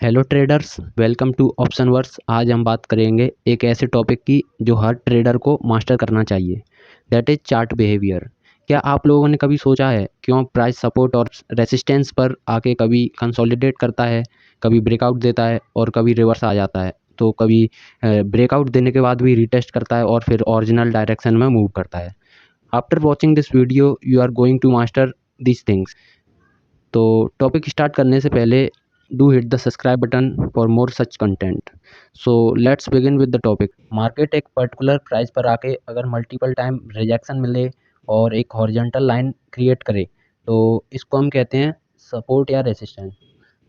Hello traders, welcome to option verse. आज हम बात करेंगे एक ऐसे टॉपिक की जो हर ट्रेडर को मास्टर करना चाहिए, दैट इज चार्ट बिहेवियर। क्या आप लोगों ने कभी सोचा है क्यों प्राइस सपोर्ट और रेसिस्टेंस पर आके कभी कंसोलिडेट करता है, कभी ब्रेकआउट देता है और कभी रिवर्स आ जाता है, तो कभी ब्रेकआउट देने के बाद भी रिटेस्ट करता है और फिर ओरिजिनल डायरेक्शन में मूव करता है। After watching this video you are going to master this things. तो टॉपिक स्टार्ट करने से पहले do hit the subscribe button for more such content. So let's begin with the topic. Market एक particular price पर आके अगर multiple time rejection मिले और एक हॉरिजॉन्टल लाइन क्रिएट करे तो इसको हम कहते हैं सपोर्ट या रेसिस्टेंस।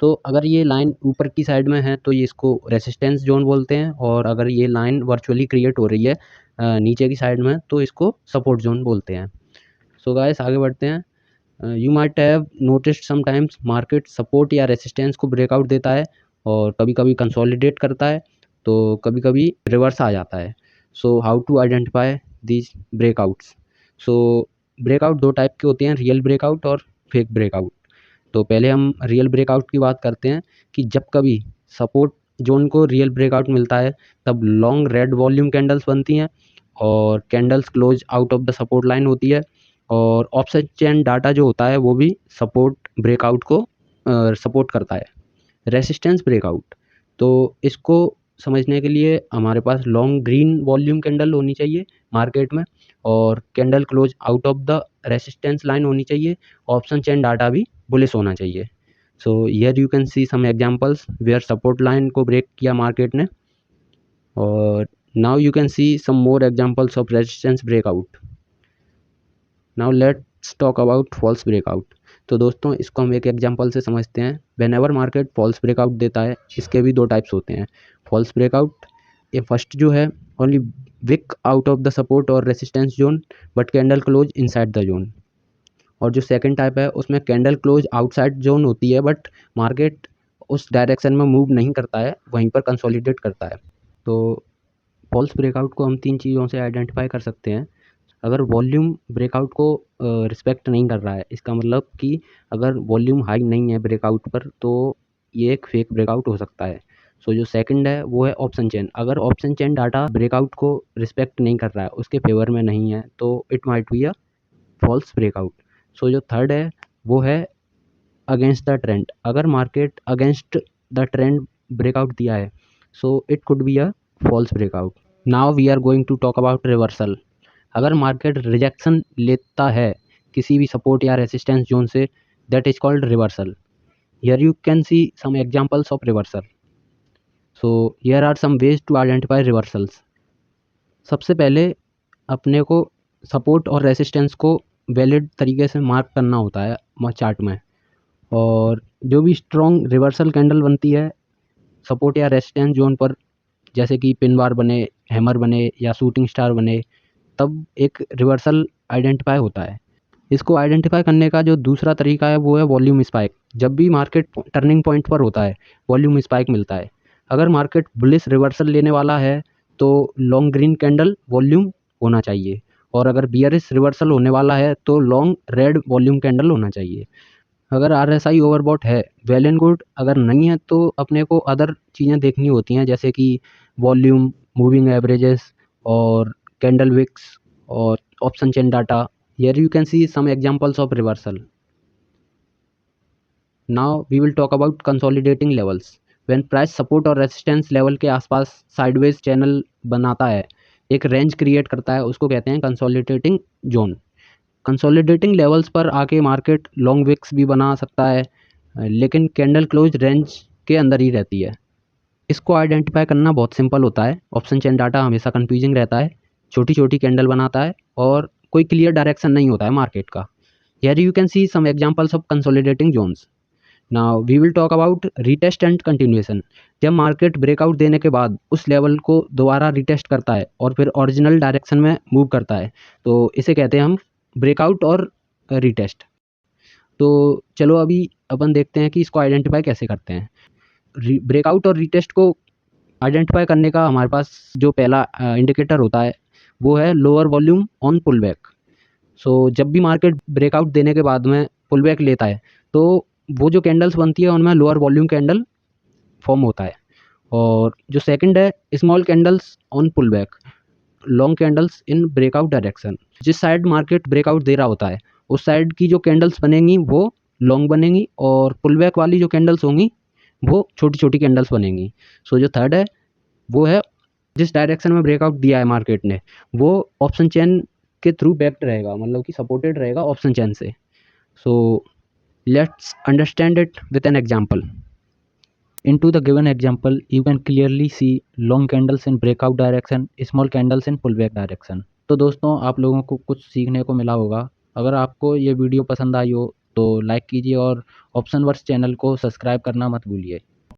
तो अगर ये लाइन ऊपर की साइड में है तो ये इसको रेसिस्टेंस जोन बोलते हैं, और अगर ये लाइन वर्चुअली क्रिएट हो रही है नीचे की साइड में तो इसको सपोर्ट जोन बोलते हैं। सो गाइस आगे बढ़ते हैं। You might have noticed sometimes market support या रेसिस्टेंस को ब्रेकआउट देता है और कभी कभी कंसोलिडेट करता है, तो कभी कभी रिवर्स आ जाता है। So how to identify these breakouts. So breakout दो टाइप के होते हैं, रियल ब्रेकआउट और फेक ब्रेकआउट। तो पहले हम रियल ब्रेकआउट की बात करते हैं कि जब कभी सपोर्ट जोन को रियल ब्रेकआउट मिलता है तब लॉन्ग रेड वॉल्यूम कैंडल्स बनती हैं और candles close out of the support line होती है, और ऑफसेट चेन डाटा जो होता है वो भी सपोर्ट ब्रेकआउट को सपोर्ट करता है। रेसिस्टेंस ब्रेकआउट, तो इसको समझने के लिए हमारे पास लॉन्ग ग्रीन वॉल्यूम कैंडल होनी चाहिए मार्केट में, और candle close out of the resistance line होनी चाहिए। ऑप्शन चेन डाटा भी बुलिश होना चाहिए। So here you can see some examples where support line को ब्रेक किया मार्केट ने, और now you can see some more examples of resistance breakout. Now let's talk about false breakout. तो दोस्तों इसको हम एक एग्जांपल से समझते हैं। Whenever market false breakout देता है, इसके भी दो टाइप्स होते हैं। फॉल्स ब्रेकआउट, ये फर्स्ट जो है only wick out of the support और resistance zone but candle close inside the zone. और जो सेकंड टाइप है उसमें कैंडल क्लोज आउटसाइड जोन होती है बट मार्केट उस डायरेक्शन में मूव नहीं करता है, वहीं पर कंसोलिडेट करता है। तो फॉल्स ब्रेकआउट को हम तीन चीज़ों से आइडेंटिफाई कर सकते हैं। अगर वॉल्यूम ब्रेकआउट को रिस्पेक्ट नहीं कर रहा है, इसका मतलब कि अगर वॉल्यूम हाई नहीं है ब्रेकआउट पर तो ये एक फेक ब्रेकआउट हो सकता है। सो जो सेकंड है वो है ऑप्शन चेन। अगर ऑप्शन चेन डाटा ब्रेकआउट को रिस्पेक्ट नहीं कर रहा है, उसके फेवर में नहीं है, तो it might be a false breakout. So जो थर्ड है वो है अगेंस्ट द ट्रेंड। अगर market against the trend breakout दिया है so it could be a false breakout. Now we are going to talk about reversal. अगर market rejection लेता है किसी भी सपोर्ट या रेसिस्टेंस जोन से, that is called reversal. Here you can see some examples of reversal. So here are some ways to identify reversals. सबसे पहले अपने को सपोर्ट और रेसिस्टेंस को वैलिड तरीके से मार्क करना होता है चार्ट में, और जो भी स्ट्रॉन्ग रिवर्सल कैंडल बनती है सपोर्ट या रेसिस्टेंस जोन पर, जैसे कि पिन बार बने, हैमर बने या शूटिंग स्टार बने, तब एक रिवर्सल आइडेंटिफाई होता है। इसको आइडेंटिफाई करने का जो दूसरा तरीका है वो है वॉल्यूम स्पाइक। जब भी मार्केट टर्निंग पॉइंट पर होता है वॉल्यूम स्पाइक मिलता है। अगर मार्केट बुलिश रिवर्सल लेने वाला है तो लॉन्ग ग्रीन कैंडल वॉल्यूम होना चाहिए, और अगर बियरिश रिवर्सल होने वाला है तो लॉन्ग रेड वॉल्यूम कैंडल होना चाहिए। अगर RSI ओवरबॉट है वेल एंड गुड, अगर नहीं है तो अपने को अदर चीज़ें देखनी होती हैं, जैसे कि वॉल्यूम, मूविंग एवरेजेस और कैंडल विक्स और option chain data. Here you can see some examples of reversal. Now we will talk about consolidating levels. When price support और रेजिस्टेंस लेवल के आसपास साइडवेज चैनल बनाता है, एक रेंज क्रिएट करता है, उसको कहते हैं कंसोलिडेटिंग जोन। कंसोलिडेटिंग लेवल्स पर आके मार्केट लॉन्ग विक्स भी बना सकता है, लेकिन कैंडल क्लोज रेंज के अंदर ही रहती है। इसको आइडेंटिफाई करना बहुत सिंपल होता है। ऑप्शन चेन डाटा हमेशा कंफ्यूजिंग रहता है, छोटी छोटी कैंडल बनाता है और कोई क्लियर डायरेक्शन नहीं होता है मार्केट का। Here you can see some examples of consolidating zones. Now we will talk about retest and continuation. जब मार्केट ब्रेकआउट देने के बाद उस लेवल को दोबारा रीटेस्ट करता है और फिर ओरिजिनल डायरेक्शन में मूव करता है, तो इसे कहते हैं हम ब्रेकआउट और रीटेस्ट। तो चलो अभी अपन देखते हैं कि इसको आइडेंटिफाई कैसे करते हैं। ब्रेकआउट और रीटेस्ट को आइडेंटिफाई करने का हमारे पास जो पहला इंडिकेटर होता है वो है lower volume on pull back. So जब भी मार्केट ब्रेकआउट देने के बाद में पुल बैक लेता है तो वो जो कैंडल्स बनती है उनमें लोअर वॉल्यूम कैंडल फॉर्म होता है। और जो सेकंड है small candles on pull back, long candles in breakout direction. जिस साइड मार्केट ब्रेकआउट दे रहा होता है उस साइड की जो कैंडल्स बनेंगी वो लॉन्ग बनेंगी, और पुल बैक वाली जो कैंडल्स होंगी वो छोटी छोटी कैंडल्स बनेंगी। सो जो थर्ड है वो है जिस डायरेक्शन में ब्रेकआउट दिया है मार्केट ने वो ऑप्शन चेन के थ्रू बैक्ड रहेगा, मतलब कि सपोर्टेड रहेगा ऑप्शन चेन से। So let's understand it with an example. Into the given example, you can clearly see long candles in breakout direction, small candles in pullback direction. तो दोस्तों आप लोगों को कुछ सीखने को मिला होगा। अगर आपको ये वीडियो पसंद आई हो तो लाइक कीजिए और ऑप्शन वर्स चैनल को सब्सक्राइब करना मत भूलिए।